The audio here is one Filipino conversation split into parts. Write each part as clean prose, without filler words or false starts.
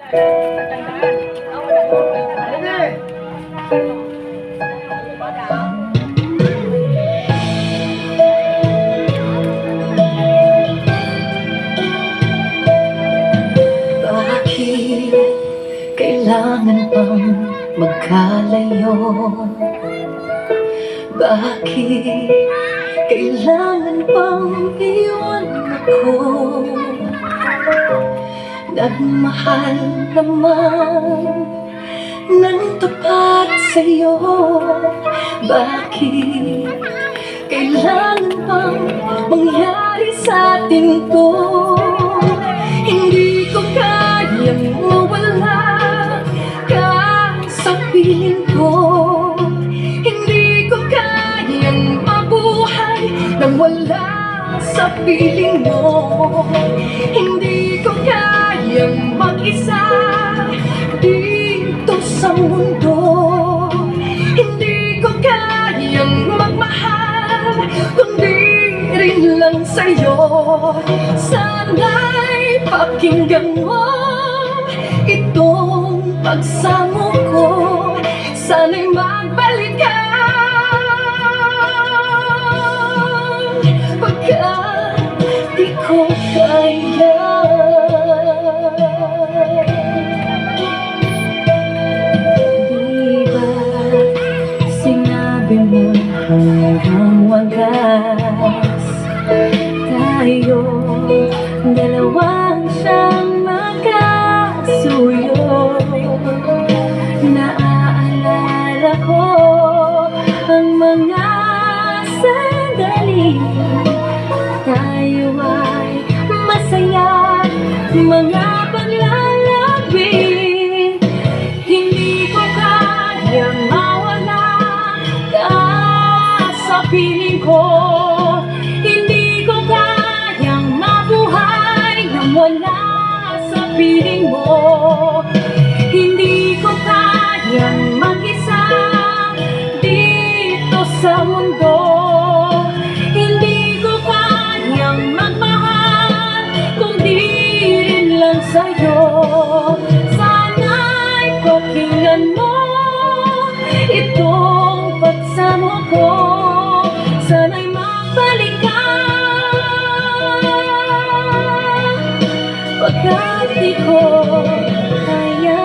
Bakit kailangan pang magkalayo? Bakit kailangan pang iwan ako? Nagmahal naman ng tapat sa'yo. Bakit kailangan pang mangyari sa atin to? Hindi ko kayang mawala ka sa piling ko. Hindi ko kayang mabuhay nang wala sa piling mo. Hindi ko kayang mag-isa dito sa mundo. Hindi ko kayang magmahal kundi rin lang sa'yo. Sana'y pakinggan mo itong pagsamo ko. Sana'y magbalik ka pagkat di ko kaya. Di ba sinabi mo hanggang wagas tayo dalawang siyang magkasuyo? Naaalala ko ang mga sandali tayo ay masaya, mga paglalambing. Hindi ko kayang mawala ka sa piling ko. Hindi ko kayang mabuhay nang wala sa piling mo. Hindi ko kayang mag-isa dito sa mundo. Hindi ko kayang magmahal kung di rin lang sa'yo. Sana'y pakinggan mo itong pagsamo ko. Sana'y magbalik ka pagkat di ko kaya.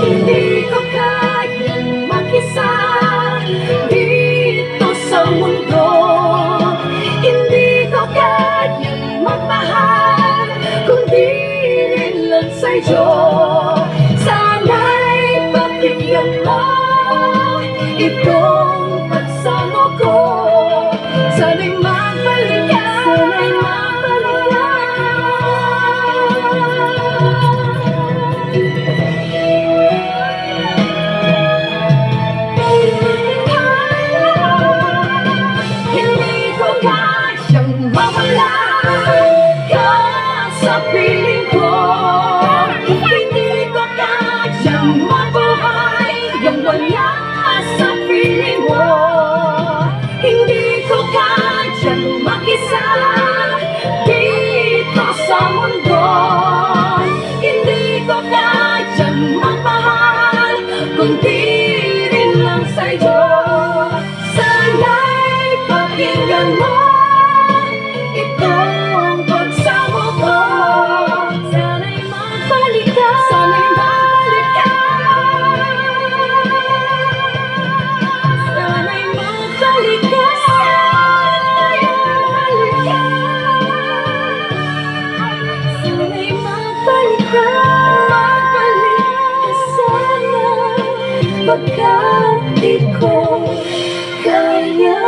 Hindi ko kayang mag-isa dito sa mundo. Hindi ko kayang magmahal kundi rin lang sa'yo. Sana'y pakinggan mo itong pagsamo ko. Sana'y magbalik ka. Sana'y magbalik ka. Hindi ko kayang mawala ka sa piling ko. Hindi ko kayang mabuhay nang wala sa piling mo. Hindi ko kayang mag-isa dito sa mundo. Hindi ko kayang magmahal kundi rin lang sa'yo. Sana'y pakinggan mo itong pagsamo ko. Sana'y magbalik ka. Sana'y magbalik ka. Sana'y magbalik ka. Sana'y magbalik ka. Sana'y magbalik ka. Magbalik ka sana pagkat di ko kaya.